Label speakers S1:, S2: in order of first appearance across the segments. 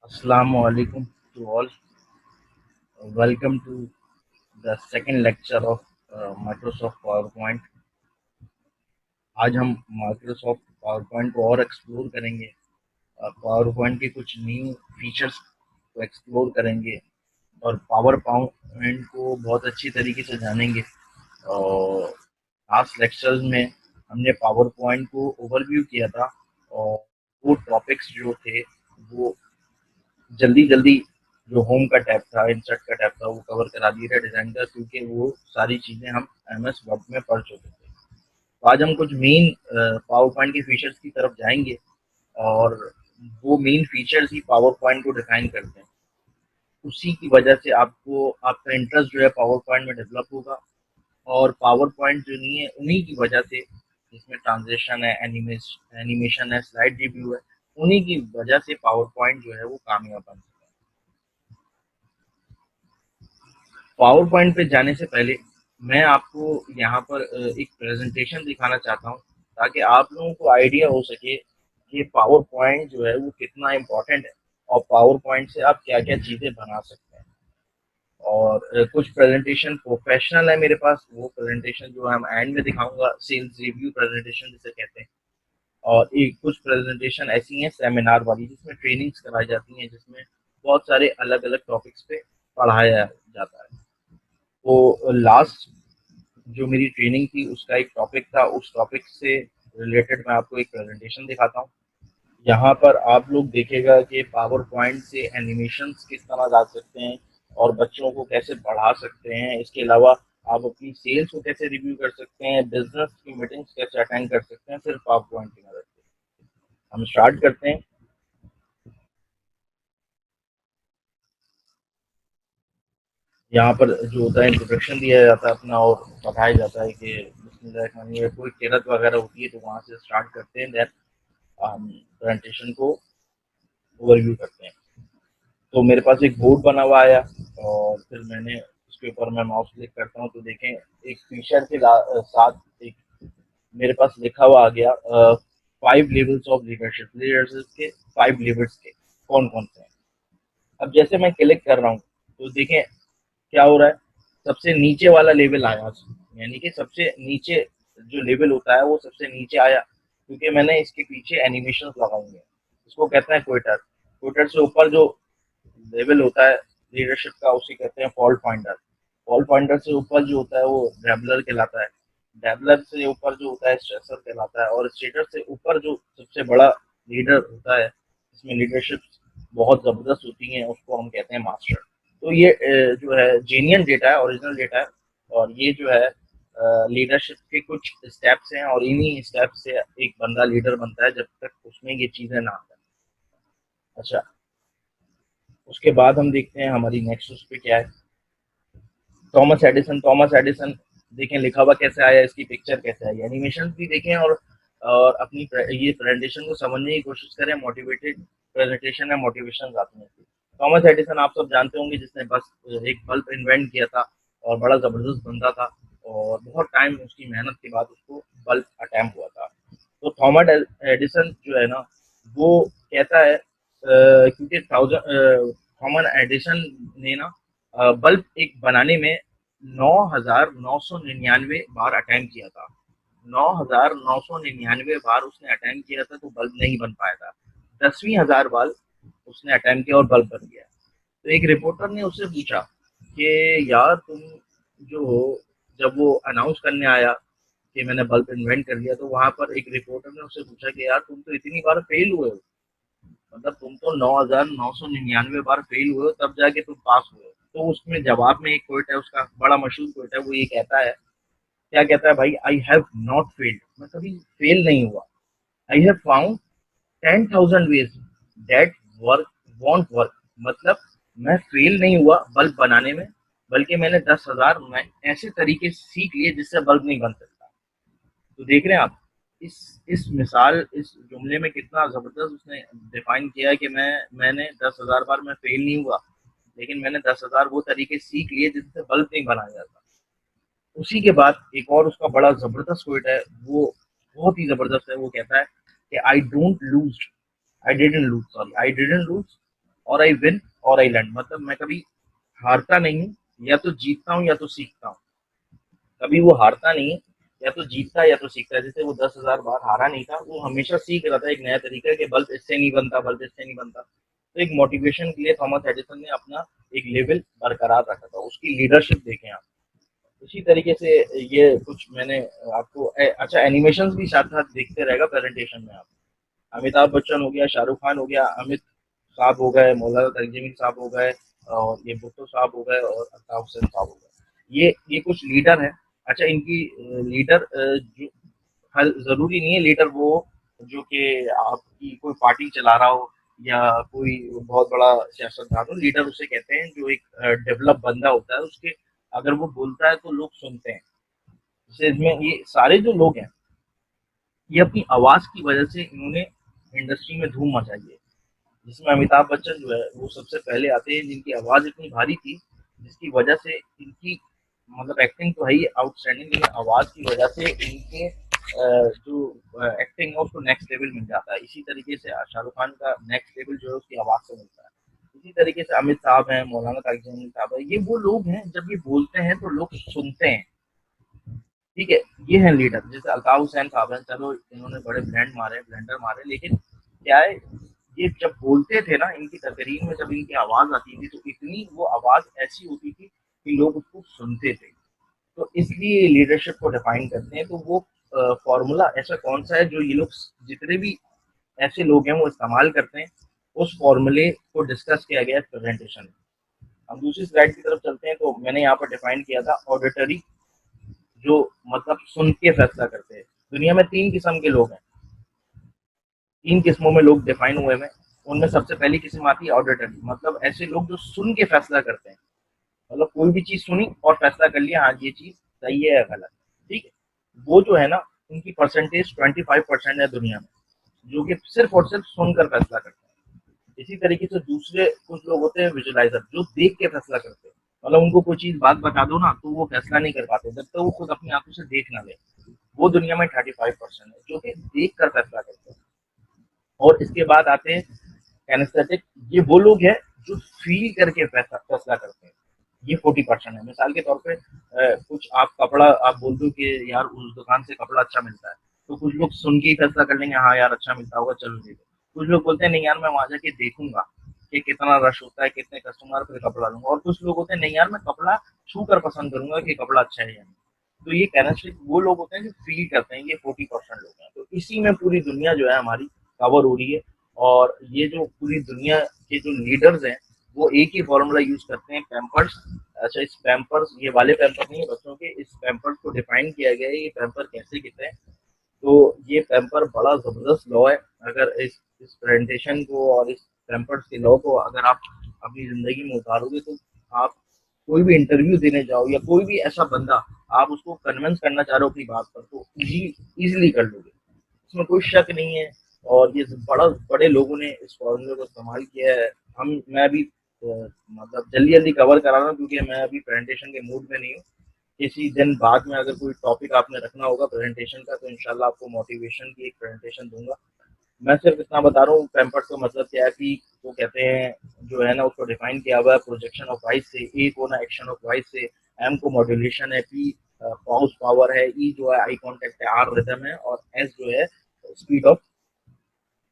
S1: Assalamu alaikum to all. Welcome to the second lecture of Microsoft PowerPoint. आज हम Microsoft PowerPoint को और explore करेंगे। PowerPoint के कुछ न्यू फीचर्स को एक्सप्लोर करेंगे और पावर पॉइंट को बहुत अच्छी तरीके से जानेंगे। और लास्ट लेक्चर्स में हमने पावर पॉइंट को ओवरव्यू किया था और वो टॉपिक्स जो थे वो जल्दी जल्दी जो होम का टैब था, इंसर्ट का टैब था, वो कवर करा दिया था डिजाइन का, क्योंकि वो सारी चीजें हम एमएस वर्ड में पढ़ चुके थे। तो आज हम कुछ मेन पावर पॉइंट के फीचर्स की तरफ जाएंगे और वो मेन फीचर्स ही पावर पॉइंट को डिफाइन करते हैं। उसी की वजह से आपको आपका इंटरेस्ट जो है पावर पॉइंट में डेवलप होगा और पावर पॉइंट जो नहीं है उन्हीं की वजह से, जिसमें ट्रांजेक्शन है, एनिमेशन है, स्लाइड रिव्यू है, उन्हीं की वजह से पावर पॉइंट जो है वो कामयाब बन सकता है। पावर पॉइंट पे जाने से पहले मैं आपको यहाँ पर एक प्रेजेंटेशन दिखाना चाहता हूँ, ताकि आप लोगों को आइडिया हो सके कि पावर पॉइंट जो है वो कितना इम्पोर्टेंट है और पावर पॉइंट से आप क्या क्या चीज़ें बना सकते हैं। और कुछ प्रेजेंटेशन प्रोफेशनल है मेरे पास, वो प्रेजेंटेशन जो हम एंड में दिखाऊंगा, सेल्स रिव्यू प्रेजेंटेशन जिसे कहते हैं। और एक कुछ प्रेजेंटेशन ऐसी हैं सेमिनार वाली, जिसमें ट्रेनिंग्स कराई जाती हैं, जिसमें बहुत सारे अलग अलग टॉपिक्स पे पढ़ाया जाता है। तो लास्ट जो मेरी ट्रेनिंग थी उसका एक टॉपिक था, उस टॉपिक से रिलेटेड मैं आपको एक प्रेजेंटेशन दिखाता हूँ। यहाँ पर आप लोग देखेगा कि पावर पॉइंट से एनिमेशंस किस तरह ला सकते हैं और बच्चों को कैसे पढ़ा सकते हैं। इसके अलावा आप अपनी सेल्स को कैसे रिव्यू कर सकते हैं, बिजनेस की मीटिंग्स कैसे अटेंड कर सकते हैं सिर्फ पावर पॉइंट की मदद से। हम स्टार्ट करते हैं। यहाँ पर जो होता है इंट्रोडक्शन दिया जाता है अपना और बताया जाता है कि बिस्मिल्लाह कोई किरत वगैरह होती है, तो वहाँ से स्टार्ट करते हैं, देन प्रेजेंटेशन को ओवरव्यू करते हैं। तो मेरे पास एक बोर्ड बना हुआ आया और फिर मैंने उसके ऊपर मैं माउस क्लिक करता हूँ तो देखें एक फीचर के साथ एक मेरे पास लिखा हुआ आ गया 5 लेवल्स ऑफ लीडरशिप। लीडरशिप के 5 लेवल्स के कौन कौन से हैं। अब जैसे मैं क्लिक कर रहा हूँ तो देखें क्या हो रहा है। सबसे नीचे वाला लेवल आया, यानी कि सबसे नीचे जो लेवल होता है वो सबसे नीचे आया, क्योंकि मैंने इसके पीछे एनिमेशन लगाई हैं। इसको कहते हैं क्विटर। क्विटर से ऊपर जो लेवल होता है लीडरशिप का उसे कहते हैं फॉल्ट फाइंडर। फॉल्ट फाइंडर से ऊपर जो होता है वो डेवलर कहलाता है। डेवलर से ऊपर जो होता है स्ट्रेसर कहलाता है। और स्टेटर से ऊपर जो सबसे बड़ा लीडर होता है, इसमें लीडरशिप बहुत जबरदस्त होती है, उसको हम कहते हैं मास्टर। तो ये जो है जेन्युइन डेटा है, ओरिजिनल डेटा है। और ये जो है लीडरशिप के कुछ स्टेप्स हैं और इन्हीं स्टेप्स से एक बंदा लीडर बनता है, जब तक उसमें ये चीजें ना आए। अच्छा, उसके बाद हम देखते हैं हमारी नेक्स्ट उस पे क्या है। Thomas Edison. थॉमस एडिसन देखें लिखा हुआ कैसे आया, इसकी पिक्चर कैसे आई, एनिमेशन भी देखें और अपनी ये प्रेजेंटेशन को समझने की कोशिश करें। मोटिवेटेड प्रेजेंटेशन है, मोटिवेशन आती है। थॉमस एडिसन आप सब जानते होंगे, जिसने बस एक बल्ब इन्वेंट किया था और बड़ा जबरदस्त बंदा था और बहुत टाइम उसकी मेहनत के बाद उसको बल्ब अटैम्प हुआ था। तो थॉमस एडिसन जो है ना वो कहता है क्योंकि थॉमस एडिसन ने ना बल्ब एक बनाने में 9,999 बार अटेम्प्ट किया था। 9,999 बार उसने अटेम्प्ट किया था तो बल्ब नहीं बन पाया था। 10वीं 1000 बार उसने अटेम्प्ट किया और बल्ब बन गया। तो एक रिपोर्टर ने उससे पूछा कि यार तुम जो हो, जब वो अनाउंस करने आया कि मैंने बल्ब इन्वेंट कर लिया, तो वहां पर एक रिपोर्टर ने उससे पूछा कि यार तुम तो इतनी बार फेल हुए हो, मतलब तुम तो 9,999 बार फेल हुए हो तब जाके तुम पास हुए हो। तो उसमें जवाब में एक कोट है उसका, बड़ा मशहूर कोट है, वो ये कहता है, क्या कहता है भाई, आई हैव नॉट फेल्ड, मैं कभी फेल नहीं हुआ। I have found 10,000 ways that work want work. मतलब मैं फेल नहीं हुआ बल्ब बनाने में, बल्कि मैंने 10,000 ऐसे तरीके सीख लिए जिससे बल्ब नहीं बन सकता। तो देख रहे हैं आप इस मिसाल, इस जुमले में कितना जबरदस्त उसने डिफाइन किया है कि मैंने 10,000 बार मैं फेल नहीं हुआ, लेकिन मैंने 10,000 वो तरीके सीख लिए जिससे बल्ब नहीं बनाया जाता। उसी के बाद एक और उसका बड़ा जबरदस्त क्विट है, वो बहुत ही जबरदस्त है। वो कहता है कि I don't lose, I didn't loose, sorry, I didn't loose, और आई विन और आई लर्न, मतलब मैं कभी हारता नहीं हूँ, या तो जीतता हूँ या तो सीखता हूँ। कभी वो हारता नहीं है, या तो जीतता है या तो सीखता है। जैसे वो 10,000 बार हारा नहीं था, वो हमेशा सीख रहा था एक नया तरीका कि बल्ब इससे नहीं बनता, बल्ब इससे नहीं बनता। तो एक मोटिवेशन के लिए थॉमस एडिसन ने अपना एक लेवल बरकरार रखा था, उसकी लीडरशिप देखें आप। इसी तरीके से ये कुछ मैंने आपको अच्छा एनिमेशन भी साथ साथ देखते रहेगा प्रेजेंटेशन में आप। अमिताभ बच्चन हो गया, शाहरुख खान हो गया, अमित साहब हो गए, मौलाना तंजीम साहब हो गए, और ये भुट्टो साहब हो गए, और अल्ताफ हुसैन साहब हो गए। ये कुछ लीडर हैं। अच्छा, इनकी लीडर जो हर जरूरी नहीं है लीडर वो जो कि आपकी कोई पार्टी चला रहा हो या कोई बहुत बड़ा सियासतदान हो। लीडर उसे कहते हैं जो एक डेवलप बंदा होता है, उसके अगर वो बोलता है तो लोग सुनते हैं। जैसे इसमें ये सारे जो लोग हैं, ये अपनी आवाज की वजह से इन्होंने इंडस्ट्री में धूम मचाई है। जिसमें अमिताभ बच्चन जो है वो सबसे पहले आते हैं, जिनकी आवाज इतनी भारी थी, जिसकी वजह से इनकी मतलब एक्टिंग तो है ही आउटस्टैंडिंग, लेकिन आवाज की वजह से इनके जो एक्टिंग है उसको नेक्स्ट लेवल मिल जाता है। इसी तरीके से शाहरुख खान का नेक्स्ट लेवल जो है उसकी आवाज से मिलता है। इसी तरीके से अमित साहब हैं, मौलाना तारिक साहब है, ये वो लोग हैं जब ये बोलते हैं तो लोग सुनते हैं। ठीक है, ये है लीडर। जैसे अल्ताफ हुसैन साहब हैं, चलो इन्होंने बड़े ब्लेंडर मारे, लेकिन क्या है, ये जब बोलते थे ना, इनकी तकरीर में जब इनकी आवाज आती थी तो इतनी वो आवाज ऐसी होती थी कि लोग उसको सुनते थे। तो इसलिए लीडरशिप को डिफाइन करते हैं। तो वो फॉर्मूला ऐसा कौन सा है जो ये लोग जितने भी ऐसे लोग हैं वो इस्तेमाल करते हैं, उस फॉर्मूले को डिस्कस किया गया है प्रेजेंटेशन में। हम दूसरी स्लाइड की तरफ चलते हैं। तो मैंने यहाँ पर डिफाइन किया था ऑडिटरी, जो मतलब सुन के फैसला करते हैं। दुनिया में 3 किस्म के लोग हैं, 3 किस्मों में लोग डिफाइन हुए हैं। उनमें सबसे पहली किस्म आती है ऑडिटरी, मतलब ऐसे लोग जो सुन के फैसला करते हैं। मतलब कोई भी चीज सुनी और फैसला कर लिया, हाँ ये चीज सही है या गलत। ठीक है, वो जो है ना, उनकी परसेंटेज 25% है दुनिया में, जो कि सिर्फ और सिर्फ सुनकर फैसला करते हैं। इसी तरीके से दूसरे कुछ लोग होते हैं विजुअलाइजर, जो देख के फैसला करते हैं। मतलब उनको कोई चीज बात बता दो ना तो वो फैसला नहीं कर पाते जब तक वो खुद अपनी आंखों से देख ना ले। वो दुनिया में 35% है जो कि देख कर फैसला करते हैं। और इसके बाद आते हैं कैनेस्थेटिक, ये वो लोग हैं जो फील करके फैसला करते हैं। ये 40% है। मिसाल के तौर पे कुछ आप कपड़ा आप बोल दो कि यार उस दुकान से कपड़ा अच्छा मिलता है, तो कुछ लोग सुन के ही फैसला कर लेंगे, हाँ यार अच्छा मिलता होगा चलो ले लो। कुछ लोग बोलते हैं नहीं यार मैं वहां जाके देखूंगा कि कितना रश होता है, कितने कस्टमर, फिर कपड़ा लूंगा। और कुछ लोग होते हैं नहीं यार मैं कपड़ा छू कर पसंद करूंगा कि कपड़ा अच्छा है या नहीं। तो ये कैनेस्टिक वो लोग होते हैं जो फील करते हैं, ये 40% लोग हैं। तो इसी में पूरी दुनिया जो है हमारी कवर हो रही है। और ये जो पूरी दुनिया के जो लीडर्स हैं वो एक ही फॉर्मूला यूज करते हैं, पैम्पर्स। अच्छा, इस पैम्पर्स, ये वाले पैम्पर नहीं है बच्चों के, इस पैम्पर्स को डिफाइन किया गया है, ये पैम्पर कैसे कितने हैं। तो ये पैम्पर बड़ा जबरदस्त लॉ है। अगर इस प्रेजेंटेशन को और इस पैम्पर्स के लॉ को अगर आप अपनी जिंदगी में उतारोगे तो आप कोई भी इंटरव्यू देने जाओ या कोई भी ऐसा बंदा आप उसको कन्विंस करना चाह रहे हो अपनी बात पर, तो इजीली कर लोगे, इसमें कोई शक नहीं है। और ये बड़े लोगों ने इस फॉर्मूले को इस्तेमाल किया है। मैं अभी मतलब जल्दी जल्दी कवर करा रहा हूँ क्योंकि मैं अभी प्रेजेंटेशन के मूड में नहीं हूँ। किसी दिन बाद में अगर कोई टॉपिक आपने रखना होगा प्रेजेंटेशन का तो इंशाल्लाह आपको मोटिवेशन की एक प्रेजेंटेशन दूंगा। मैं सिर्फ इतना बता रहा हूँ पैम्पर्स का मतलब क्या है कि वो कहते हैं जो है ना उसको डिफाइन किया हुआ है प्रोजेक्शन ऑफ वॉइस से, ए को ना एक्शन ऑफ वॉइस से, एम को मॉड्यूलेशन है, पी पॉज पावर है, ई जो है आई कॉन्टेक्ट है, आर रिदम है, और एस जो है स्पीड ऑफ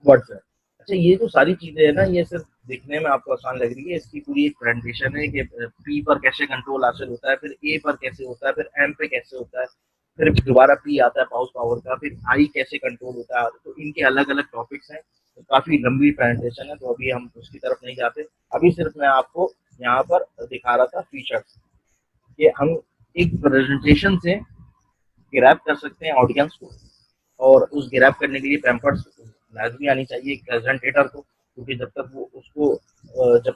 S1: वर्ड्स है। अच्छा, ये जो सारी चीजें है ना ये सिर्फ दिखने में आपको आसान लग रही है, इसकी पूरी एक प्रेजेंटेशन है कि पी पर कैसे कंट्रोल हासिल होता है, फिर ए पर कैसे होता है, फिर एम पे कैसे होता है, फिर दोबारा पी आता है पाउस पावर का, फिर आई कैसे कंट्रोल होता है। तो इनके अलग अलग टॉपिक्स हैं। तो काफी लंबी प्रेजेंटेशन है तो अभी हम उसकी तरफ नहीं जाते। अभी सिर्फ मैं आपको यहाँ पर दिखा रहा था फीचर्स, कि हम एक प्रेजेंटेशन से ग्रैब कर सकते हैं ऑडियंस को। और उस ग्रैब करने के लिए पैम्पर्स लाजमी आनी चाहिए एक प्रेजेंटेटर को, क्योंकि जब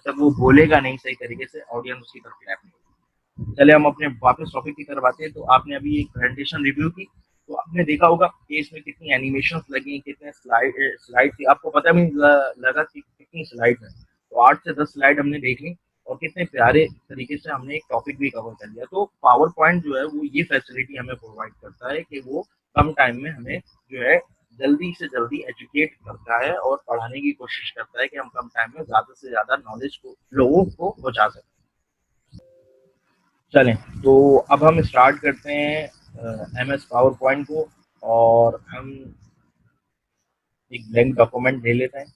S1: तक वो बोलेगा नहीं सही तरीके से ऑडियंस उसकी तरफ ग्रैब नहीं होगी। चले हम अपने वापस टॉपिक की तरफ आते हैं। तो आपने अभी एक प्रेजेंटेशन रिव्यू की, तो आपने देखा होगा कि इसमें कितनी एनिमेशन लगी, कितने स्लाइड थी। आपको पता भी लगा कि कितनी स्लाइड है। तो 8 से 10 स्लाइड हमने देख ली, और कितने प्यारे तरीके से हमने एक टॉपिक भी कवर कर लिया। तो पावर पॉइंट जो है वो ये फैसिलिटी हमें प्रोवाइड करता है कि वो कम टाइम में हमें जो है जल्दी से जल्दी एजुकेट करता है और पढ़ाने की कोशिश करता है कि हम कम टाइम में ज़्यादा से ज़्यादा नॉलेज को लोगों को पहुँचा सकें। चलें, तो अब हम स्टार्ट करते हैं एमएस पावर पॉइंट को, और हम एक ब्लैंक डॉक्यूमेंट ले लेते हैं।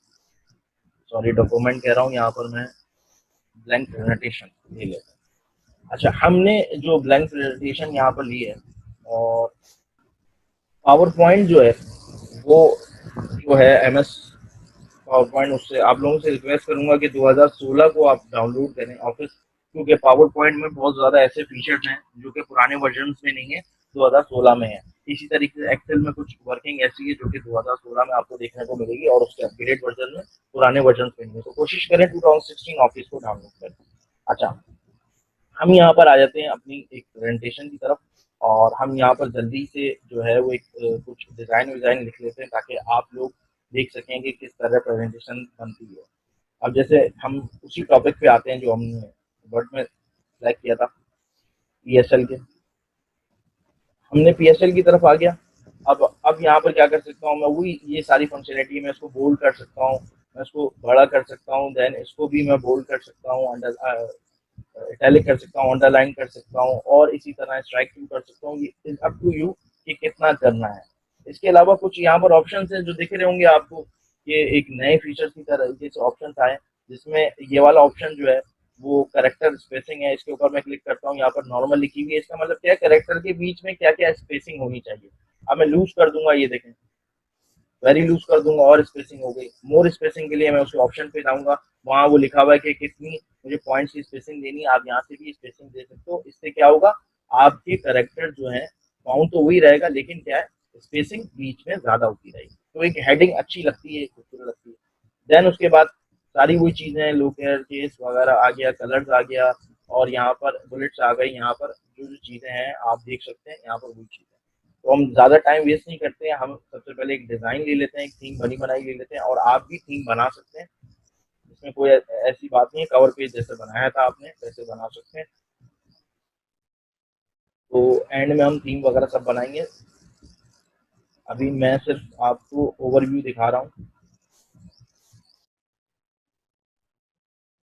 S1: सॉरी, डॉक्यूमेंट कह रहा हूँ, यहाँ पर मैं ब्लैंक प्रेजेंटेशन ले लेते हैं। अच्छा, हमने जो ब्लैंक प्रेजेंटेशन यहाँ पर ली है, और पावर पॉइंट जो है वो जो है एमएस पावर पॉइंट, उससे आप लोगों से रिक्वेस्ट करूंगा कि 2016 को आप डाउनलोड करें ऑफिस, क्योंकि पावर पॉइंट में बहुत ज़्यादा ऐसे फीचर्स हैं जो कि पुराने वर्जन में नहीं है, 2016 में है। इसी तरीके से एक्सेल में कुछ वर्किंग ऐसी है जो कि 2016 में आपको देखने को मिलेगी, और उसके अपग्रेड वर्जन में पुराने वर्जन में नहीं है। तो कोशिश करें 2016 ऑफिस को डाउनलोड करें। अच्छा, हम यहाँ पर आ जाते हैं अपनी एक प्रेजेंटेशन की तरफ, और हम यहाँ पर जल्दी से जो है वो एक कुछ डिज़ाइन विज़ाइन लिख लेते हैं, ताकि आप लोग देख सकें कि किस तरह प्रेजेंटेशन बनती है। अब जैसे हम उसी टॉपिक पे आते हैं जो हमने वर्ड में सेलेक्ट किया था, पीएसएल के। हमने पीएसएल की तरफ आ गया। अब यहाँ पर क्या कर सकता हूँ मैं, वही ये सारी फंक्शनलिटी मैं इसको बोल्ड कर सकता हूँ, मैं इसको बड़ा कर सकता हूँ, देन इसको भी मैं बोल्ड कर सकता हूँ, अंडर इटैलिक कर सकता हूँ, अंडरलाइन कर सकता हूँ, और इसी तरह स्ट्राइक थ्रू कर सकता हूँ। ये इज अप टू यू कि कितना करना है। इसके अलावा कुछ यहाँ पर ऑप्शन हैं जो दिख रहे होंगे आपको, ये एक नए फीचर्स की तरह जैसे ऑप्शन आए, जिसमें ये वाला ऑप्शन जो है वो करेक्टर स्पेसिंग है। इसके ऊपर मैं क्लिक करता हूँ, यहाँ पर नॉर्मल लिखी हुई है, इसका मतलब क्या है, करेक्टर के बीच में क्या क्या स्पेसिंग होनी चाहिए। अब मैं लूज कर दूंगा, ये देखें, वेरी लूज कर दूंगा और स्पेसिंग हो गई। मोर स्पेसिंग के लिए मैं उसके ऑप्शन पे जाऊंगा, वहां वो लिखा हुआ है कि कितनी मुझे पॉइंट्स की स्पेसिंग देनी है, आप यहाँ से भी स्पेसिंग दे सकते हो। इससे क्या होगा, आपके करेक्टर जो है काउंट तो वही रहेगा, लेकिन क्या है, स्पेसिंग बीच में ज्यादा होती रहेगी। तो एक हेडिंग अच्छी लगती है, खूबसूरत लगती है। देन उसके बाद सारी वही चीजें, लोकेयर केस वगैरह आ गया, कलर्स आ गया, और यहाँ पर बुलेट्स आ गई। यहाँ पर जो जो चीजें हैं आप देख सकते हैं, यहाँ पर वही चीजें। तो हम ज़्यादा टाइम वेस्ट नहीं करते हैं, हम सबसे पहले एक डिज़ाइन ले लेते हैं, एक थीम बनी बनाई ले लेते हैं, और आप भी थीम बना सकते हैं। इसमें कोई ऐसी बात नहीं है, कवर पेज जैसे बनाया था आपने वैसे बना सकते हैं। तो एंड में हम थीम वगैरह सब बनाएंगे। अभी मैं सिर्फ आपको ओवरव्यू दिखा रहा हूँ।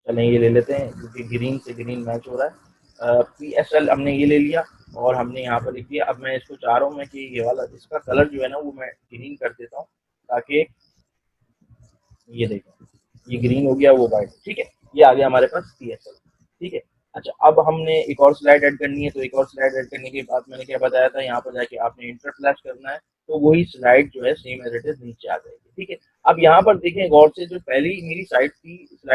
S1: चलें, ये ले लेते हैं क्योंकि ग्रीन से ग्रीन मैच हो रहा है। PSL हमने ये ले लिया, और हमने यहाँ पर लिख दिया। अब मैं इसको चाह रहा हूँ मैं कि ये वाला इसका कलर जो है ना वो मैं ग्रीन कर देता हूँ, ताकि ये देखो, ये ग्रीन हो गया, वो वाइट, ठीक है। ये आ गया हमारे पास PSL, ठीक है। अच्छा, अब हमने एक और स्लाइड ऐड करनी है, तो एक और स्लाइड ऐड करने के बाद मैंने क्या बताया था, यहाँ पर जाके आपने इंटर फ्लैश करना है, तो वही स्लाइड जो है सेम एज इट इज नीचे आ जाएगी, ठीक है। अब यहाँ पर देखें गौर से, जो पहली मेरी स्लाइड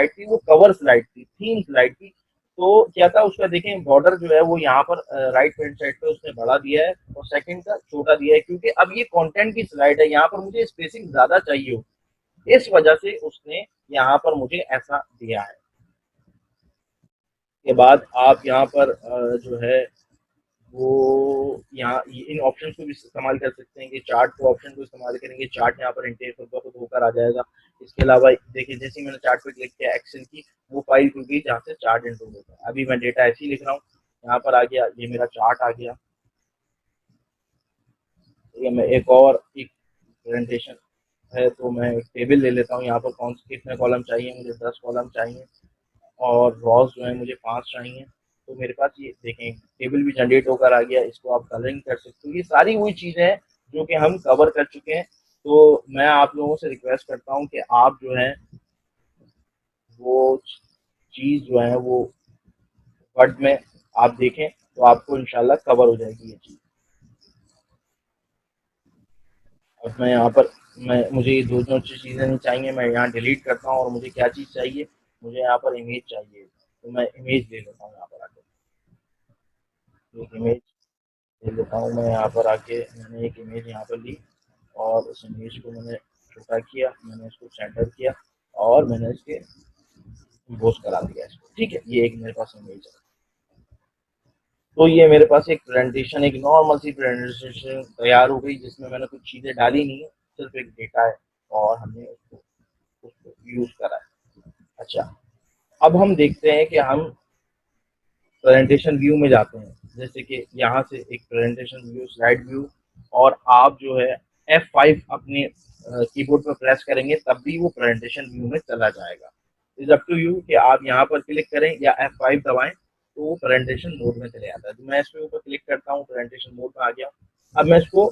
S1: थी वो कवर स्लाइड थी, थीम स्लाइड थी। तो क्या था उसका, देखें बॉर्डर जो है वो यहाँ पर राइट हैंड साइड पे उसने बड़ा दिया है, और सेकंड का छोटा दिया है, क्योंकि अब ये कंटेंट की स्लाइड है, यहाँ पर मुझे स्पेसिंग ज्यादा चाहिए हो, इस वजह से उसने यहाँ पर मुझे ऐसा दिया है। के बाद आप यहाँ पर जो है वो यहाँ इन ऑप्शन को भी इस्तेमाल कर सकते हैं, कि चार्ट को ऑप्शन को इस्तेमाल करेंगे, चार्ट यहाँ पर इंटेक खुद ब खुद होकर आ जाएगा। इसके अलावा देखिए, जैसे ही मैंने चार्ट पे क्लिक किया, एक्सेल की वो फाइल खुल गई जहाँ से चार्ट इंक्लूड होता है। अभी मैं डेटा ऐसे ही लिख रहा हूँ, यहाँ पर आ गया, ये मेरा चार्ट आ गया। ये मैं एक प्रेजेंटेशन है, तो मैं एक टेबल ले लेता हूँ। यहाँ पर कौन से कितने कॉलम चाहिए मुझे, 10 कॉलम चाहिए, और रॉस जो है मुझे 5 चाहिए। तो मेरे पास ये देखें टेबल भी जनरेट होकर आ गया, इसको आप कलरिंग कर सकते हो। ये सारी वही चीज़ें हैं जो कि हम कवर कर चुके हैं। तो मैं आप लोगों से रिक्वेस्ट करता हूँ कि आप जो है वो चीज़ जो है वो वर्ड में आप देखें, तो आपको इंशाल्लाह कवर हो जाएगी ये चीज़। अब मैं यहाँ पर मुझे ये दो चीज़ें नहीं चाहिए, मैं यहाँ डिलीट करता हूँ, और मुझे क्या चीज़ चाहिए, मुझे यहाँ पर इमेज चाहिए, तो मैं इमेज ले लेता हूँ। यहाँ पर आके एक इमेज ले लेता हूँ, मैं यहाँ पर आके मैंने एक इमेज यहाँ पर ली, और उस इमेज को मैंने छोटा किया, मैंने इसको सेंटर किया, और मैंने इसके इम्पोज करा दिया इसको, ठीक है। ये एक मेरे पास इमेज है। तो ये मेरे पास एक प्रेजेंटेशन, एक नॉर्मल सी प्रेजेंटेशन तैयार हो गई, जिसमें मैंने कुछ चीज़ें डाली नहीं है, सिर्फ एक डेटा है, और हमने उसको यूज़ करा है। अच्छा, अब हम देखते हैं कि हम प्रेजेंटेशन व्यू में जाते हैं, जैसे कि यहाँ से एक प्रेजेंटेशन व्यू, स्लाइड व्यू, और आप जो है F5 अपने कीबोर्ड पर प्रेस करेंगे तब भी वो प्रेजेंटेशन व्यू में चला जाएगा। इज अप टू यू कि आप यहाँ पर क्लिक करें या F5 दबाएं तो वो प्रेजेंटेशन मोड में चले जाता है। तो मैं इसके ऊपर क्लिक करता हूँ, प्रेजेंटेशन मोड में आ गया। अब मैं इसको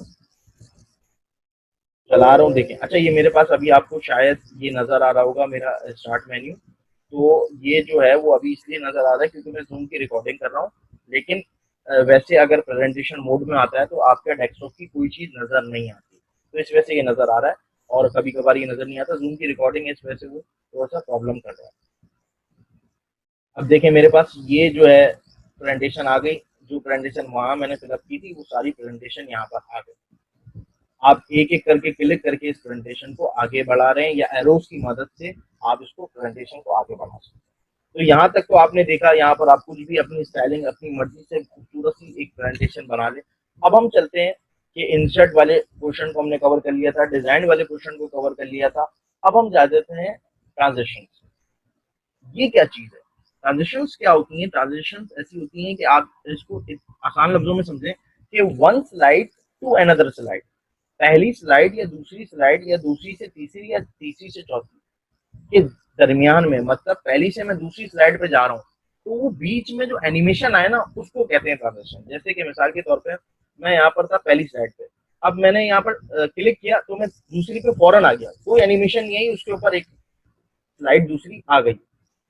S1: चला रहा हूँ, देखें। अच्छा, ये मेरे पास अभी आपको शायद ये नजर आ रहा होगा मेरा स्टार्ट मेन्यू। तो ये जो है वो अभी इसलिए नजर आ रहा है क्योंकि मैं जूम की रिकॉर्डिंग कर रहा हूँ, लेकिन वैसे अगर प्रेजेंटेशन मोड में आता है तो आपके डेस्कटॉप की कोई चीज नजर नहीं आती, तो इस वजह से ये नजर आ रहा है। और कभी कभार ये नजर नहीं आता, जूम की रिकॉर्डिंग है, इस वजह से वो थोड़ा सा प्रॉब्लम कर रहा है। अब देखें मेरे पास ये जो है प्रेजेंटेशन आ गई। जो प्रेजेंटेशन वहां मैंने फिलअप की थी वो सारी प्रेजेंटेशन यहाँ पर आ गई। आप एक एक करके क्लिक करके इस प्रेजेंटेशन को आगे बढ़ा रहे हैं या एरोस की मदद से आप इसको प्रेजेंटेशन को आगे बढ़ा सकते हैं। तो यहाँ तक तो आपने देखा, यहाँ पर आप कुछ भी अपनी स्टाइलिंग अपनी मर्जी से खूबसूरत सी एक प्रेजेंटेशन बना ले। अब हम चलते हैं कि इंसर्ट वाले पोर्शन को हमने कवर कर लिया था, डिजाइन वाले पोर्शन को कवर कर लिया था। अब हम जा देते हैं ट्रांजेक्शन। ये क्या चीज है? ट्रांजिशंस क्या होती हैं? ट्रांजिशंस ऐसी होती हैं कि आप इसको आसान लफ्जों में समझें कि one slide to another slide, पहली स्लाइड या दूसरी स्लाइड या दूसरी से तीसरी या तीसरी से चौथी के दरमियान में, मतलब पहली से मैं दूसरी स्लाइड पे जा रहा हूँ तो वो बीच में जो एनिमेशन आए ना उसको कहते हैं ट्रांजिशन। जैसे कि मिसाल के तौर पे मैं यहाँ पर था पहली स्लाइड पे, अब मैंने यहाँ पर क्लिक किया तो मैं दूसरी पे फौरन आ गया, कोई एनिमेशन नहीं है, उसके ऊपर एक स्लाइड दूसरी आ गई।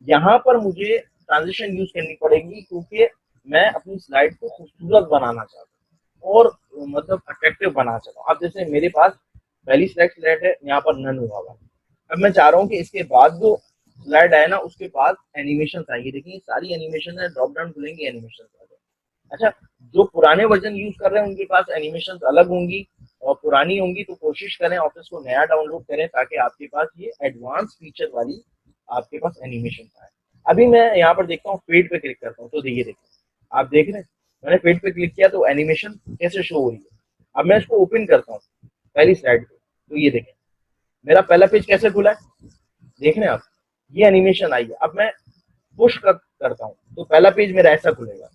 S1: यहाँ पर मुझे ट्रांजिशन यूज करनी पड़ेगी क्योंकि मैं अपनी स्लाइड को खूबसूरत बनाना चाहता हूँ और मतलब अट्रैक्टिव बनाना चाहता हूँ। अब जैसे मेरे पास पहली स्लाइड है, यहाँ पर नन हुआ हुआ। अब मैं चाह रहा हूँ कि इसके बाद जो स्लाइड आए ना उसके बाद एनिमेशन आएगी। देखिए सारी एनिमेशन है, ड्रॉप डाउन खुलेंगे, एनिमेशन आ जाए। अच्छा, जो पुराने वर्जन यूज कर रहे हैं उनके पास एनिमेशन अलग होंगी और पुरानी होंगी, तो कोशिश करें ऑफिस को नया डाउनलोड करें ताकि आपके पास ये एडवांस फीचर वाली आपके पास एनिमेशन आए। अभी मैं यहाँ पर देखता हूँ, फेड पे क्लिक करता हूँ तो देखिए आप देख रहे हैं मैंने फेड पे क्लिक किया तो एनिमेशन कैसे शो हो रही है। अब मैं इसको ओपन करता हूँ पहली स्लाइड पे, तो ये देखें मेरा पहला पेज कैसे खुला है, देख रहे हैं आप, ये एनिमेशन आई है। अब मैं पुश करता हूँ तो पहला पेज मेरा ऐसा खुलेगा।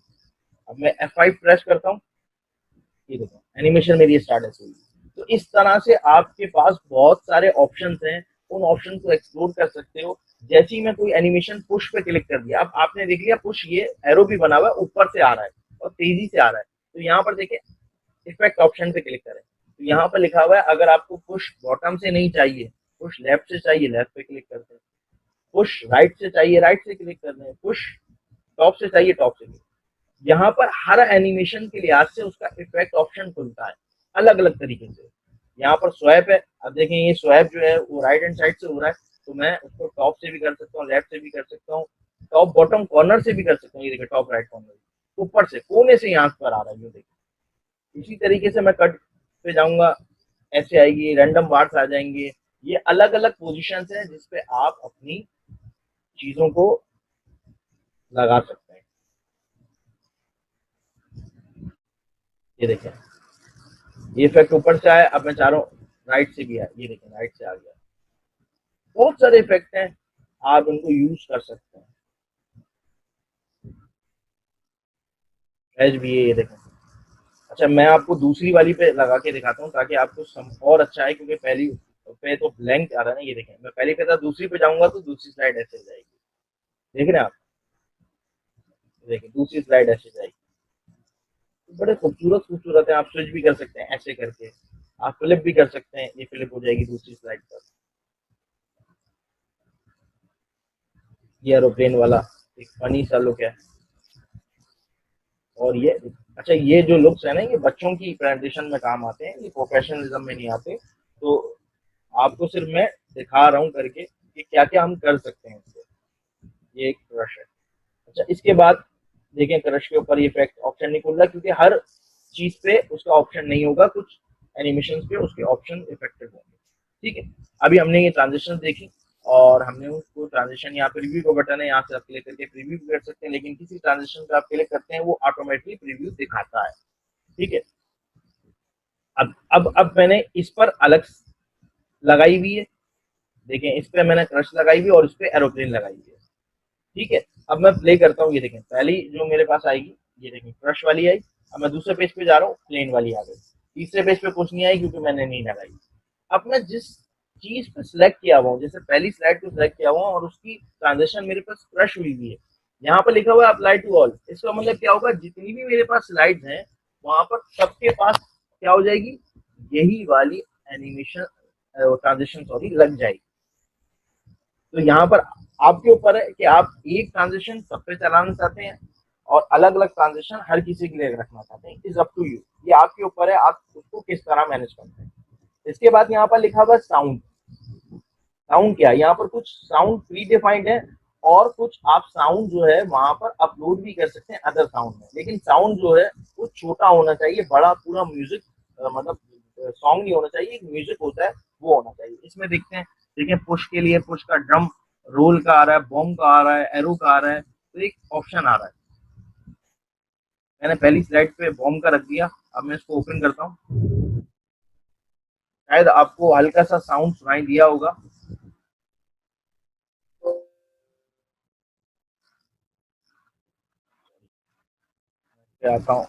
S1: अब मैं F5 प्रेस करता हूँ, ये देखो एनिमेशन मेरी स्टार्ट ऐसे हुई। तो इस तरह से आपके पास बहुत सारे ऑप्शंस हैं, उन ऑप्शन को एक्सप्लोर कर सकते हो। जैसे ही मैं कोई एनिमेशन पुश पे क्लिक कर दिया, अब आपने देख लिया पुश, ये एरो भी बना हुआ है, ऊपर से आ रहा है और तेजी से आ रहा है। तो यहाँ पर देखिए इफेक्ट ऑप्शन पे क्लिक करें तो यहाँ पर लिखा हुआ है अगर आपको पुश बॉटम से नहीं चाहिए, पुश लेफ्ट से चाहिए, लेफ्ट पे क्लिक करते हैं। पुश राइट से चाहिए, राइट से क्लिक करते हैं। पुश टॉप से चाहिए, टॉप से। यहाँ पर हर एनिमेशन के लिहाज से उसका इफेक्ट ऑप्शन खुलता है अलग अलग तरीके से। यहाँ पर स्वैप है, अब देखें ये स्वैप जो है वो राइट हैंड साइड से हो रहा है, तो मैं उसको टॉप से भी कर सकता हूँ, लेफ्ट से भी कर सकता हूँ, टॉप बॉटम कॉर्नर से भी कर सकता हूँ। ये देखिए टॉप राइट कॉर्नर, ऊपर से कोने से यहाँ पर आ रहा है, ये देखिए। इसी तरीके से मैं कट पे जाऊंगा, ऐसे आएगी, रैंडम बार्स आ जाएंगे। ये अलग अलग पोजिशन है जिसपे आप अपनी चीजों को लगा सकते हैं। ये देखें ये इफेक्ट ऊपर से आया, अब मैं चाह रहा हूँ राइट से भी आया, ये देखें राइट से आ गया। बहुत सारे इफेक्ट हैं, आप उनको यूज कर सकते हैं। एज भी है, ये देखें। अच्छा, मैं आपको दूसरी वाली पे लगा के दिखाता हूँ ताकि आपको और अच्छा है, क्योंकि पहली पे तो ब्लैंक आ रहा है ना। ये देखें मैं पहली पे था, दूसरी पे जाऊंगा तो दूसरी स्लाइड ऐसे जाएगी, देख रहे हैं आप, देखिए दूसरी स्लाइड ऐसे जाएगी। तो बड़े खूबसूरत खूबसूरत है, आप स्विच भी कर सकते हैं ऐसे करके, आप फ्लिप भी कर सकते हैं, ये फ्लिप हो जाएगी दूसरी स्लाइड पर। ये एरोप्लेन वाला एक फनी सा लुक है। और ये अच्छा, ये जो लुक्स है ना ये बच्चों की प्रेजेंटेशन में काम आते हैं, ये प्रोफेशनलिज्म में नहीं आते। तो आपको सिर्फ मैं दिखा रहा हूँ करके कि क्या क्या हम कर सकते हैं इससे। ये एक क्रश है। अच्छा, इसके बाद देखें क्रश के ऊपर ये इफेक्ट ऑप्शन नहीं खुल रहा क्योंकि हर चीज पे उसका ऑप्शन नहीं होगा, कुछ एनिमेशन पे उसके ऑप्शन इफेक्टिव होंगे। ठीक है, अभी हमने ये ट्रांजेक्शन देखी और हमने उसको ट्रांजिशन, यहाँ पे रिव्यू का बटन है, यहाँ से आप क्लिक करके प्रीव्यू कर सकते हैं, लेकिन किसी ट्रांजिशन पे आप क्लिक करते हैं वो ऑटोमेटिकली प्रीव्यू दिखाता है। ठीक है, अब मैंने इस पर अलग लगाई हुई है, देखें इस पे मैंने क्रश लगाई हुई और इस पे एरोप्लेन लगाई हुई है। ठीक है, अब मैं प्ले करता हूँ, ये देखें पहली जो मेरे पास आएगी, ये देखें क्रश वाली आई। अब मैं दूसरे पेज पे जा रहा हूँ, प्लेन वाली आ गई। तीसरे पेज पे कुछ नहीं आई क्योंकि मैंने नहीं लगाई। अब मैं जिस चीज पे सिलेक्ट किया हुआ हूँ, जैसे पहली स्लाइड को सिलेक्ट किया हुआ हूँ और उसकी ट्रांजेक्शन मेरे पास क्रश हुई हुई है, यहाँ पर लिखा हुआ है अप्लाई टू ऑल। इसका मतलब क्या होगा, जितनी भी मेरे पास स्लाइड्स हैं वहां पर सबके पास क्या हो जाएगी, यही वाली एनिमेशन ट्रांजेक्शन सॉरी लग जाएगी। तो यहाँ पर आपके ऊपर है कि आप एक ट्रांजेक्शन सब पे चलाना चाहते हैं और अलग अलग ट्रांजेक्शन हर किसी के लिए रखना चाहते हैं। इज अप टू यू, ये आपके ऊपर है, आप उसको किस तरह मैनेज करते हैं। इसके बाद यहाँ पर लिखा हुआ साउंड। साउंड क्या है, यहाँ पर कुछ साउंड प्री डिफाइंड है और कुछ आप साउंड जो है वहां पर अपलोड भी कर सकते हैं अदर साउंड में, लेकिन साउंड जो है वो छोटा होना चाहिए, बड़ा पूरा म्यूजिक मतलब सॉन्ग नहीं होना चाहिए, एक म्यूजिक होता है वो होना चाहिए। इसमें देखते हैं, देखिए पुश के लिए पुश का ड्रम रोल का आ रहा है, बॉम्ब का आ रहा है, एरो का आ रहा है, तो एक ऑप्शन आ रहा है। मैंने पहली स्लाइड पे बॉम्ब का रख दिया। अब मैं इसको ओपन करता हूँ, शायद आपको हल्का सा साउंड सुनाई दिया होगा। आता हूँ,